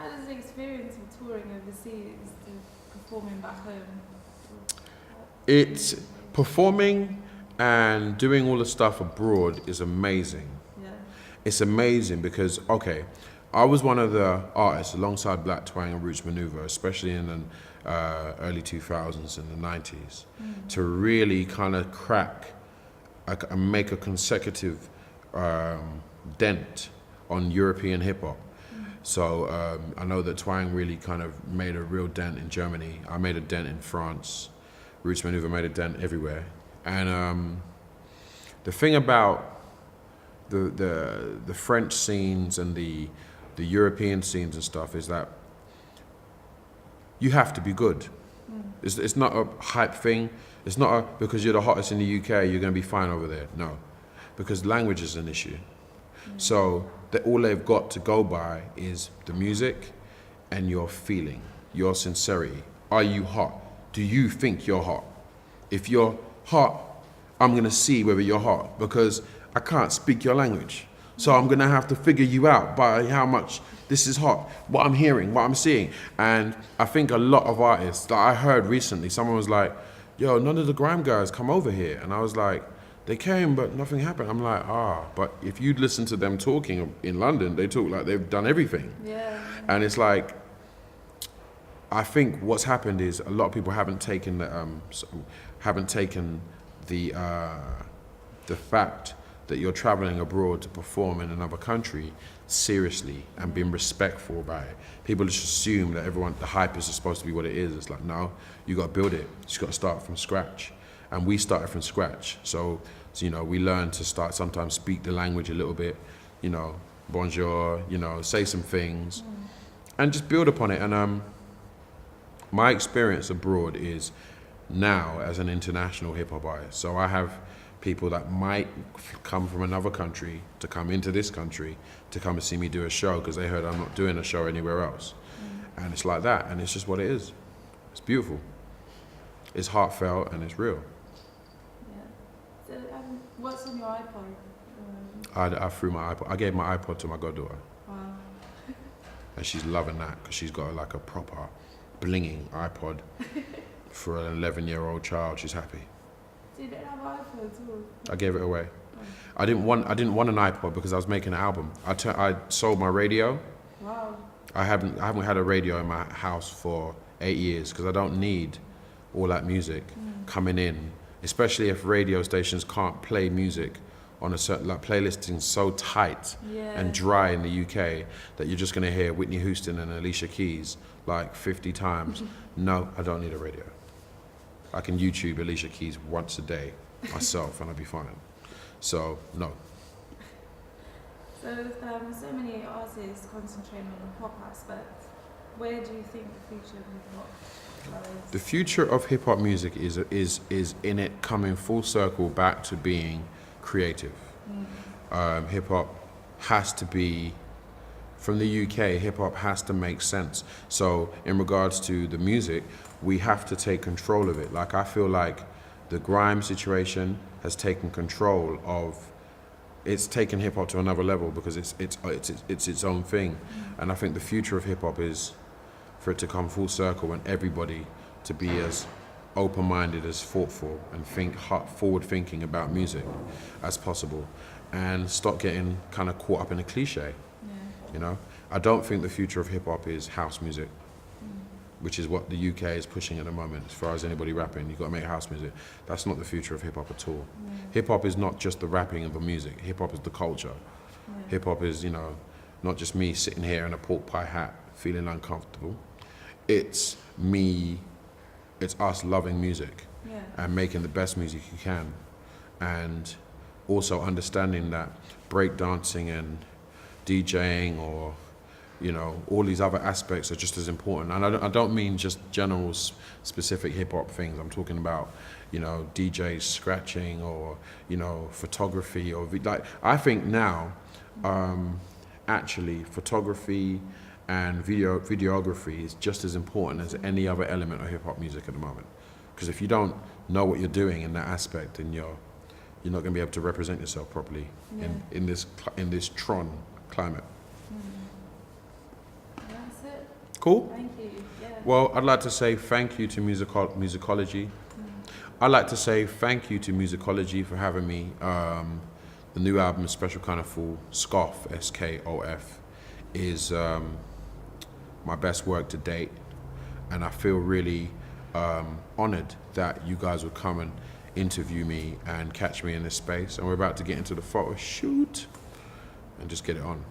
how does the experience of touring overseas to performing back home? It's performing and doing all the stuff abroad is amazing. Yeah. It's amazing because, okay, I was one of the artists alongside Black Twang and Roots Maneuver, especially in the early 2000s and the 90s, to really kind of crack and make a consecutive dent on European hip hop. So I know that Twang really kind of made a real dent in Germany. I made a dent in France. Roots Maneuver made a dent everywhere. And the thing about the French scenes and the European scenes and stuff is that you have to be good. It's not a hype thing. It's not because you're the hottest in the UK, you're going to be fine over there. No, because language is an issue. So all they've got to go by is the music and your feeling, your sincerity. Are you hot? Do you think you're hot? If you're hot, I'm going to see whether you're hot because I can't speak your language. So I'm going to have to figure you out by how much this is hot, what I'm hearing, what I'm seeing. And I think a lot of artists that I heard recently, someone was like, yo, none of the grime guys come over here. And I was like, they came, but nothing happened. I'm like, but if you'd listen to them talking in London, they talk like they've done everything. Yeah. And it's like, I think what's happened is a lot of people haven't taken the fact that you're traveling abroad to perform in another country seriously and being respectful about it. People just assume that the hype is supposed to be what it is. It's like, no, you got to build it. You got to start from scratch. And we started from scratch. So, we learned to sometimes speak the language a little bit, bonjour, say some things and just build upon it. And my experience abroad is now as an international hip hop artist. So I have people that might come from another country to come into this country to come and see me do a show because they heard I'm not doing a show anywhere else. And it's like that, and it's just what it is. It's beautiful. It's heartfelt and it's real. Yeah. So, what's on your iPod? I threw my iPod. I gave my iPod to my goddaughter. Wow. And she's loving that because she's got like a proper blinging iPod for an 11-year-old child. She's happy. So you don't have an iPod at all? I gave it away. I didn't want an iPod because I was making an album. I sold my radio. Wow. I haven't had a radio in my house for 8 years because I don't need all that music coming in, especially if radio stations can't play music on a certain, like playlisting so tight and dry in the UK that you're just going to hear Whitney Houston and Alicia Keys like 50 times. No, I don't need a radio. I can YouTube Alicia Keys once a day myself and I'll be fine. So, no. So, so many artists concentrating on the pop aspect. Where do you think the future of hip-hop lies? The future of hip-hop music is in it coming full circle back to being creative. Hip-hop has to be, from the UK, hip-hop has to make sense. So in regards to the music, we have to take control of it. Like I feel like the grime situation has taken control of, it's taken hip-hop to another level because it's its own thing. And I think the future of hip-hop is for it to come full circle and everybody to be as open-minded, as thoughtful and forward-thinking about music as possible and stop getting kind of caught up in a cliche. I don't think the future of hip-hop is house music, which is what the UK is pushing at the moment. As far as anybody rapping, you've got to make house music. That's not the future of hip-hop at all. Hip-hop is not just the rapping of the music. Hip-hop is the culture. Hip-hop is, not just me sitting here in a pork pie hat feeling uncomfortable. It's me, it's us loving music and making the best music you can. And also understanding that breakdancing and DJing or all these other aspects are just as important. And I don't mean just general specific hip hop things. I'm talking about, DJs scratching or, photography or I think now, actually photography and videography is just as important as any other element of hip hop music at the moment. Because if you don't know what you're doing in that aspect, then you're not going to be able to represent yourself properly in this Tron climate. That's it. Cool? Thank you. Yeah. Well, I'd like to say thank you to Musicology. I'd like to say thank you to Musicology for having me. The new album, Special Kind of Fool, Skof, S-K-O-F, is my best work to date. And I feel really honored that you guys would come and interview me and catch me in this space. And we're about to get into the photo shoot and just get it on.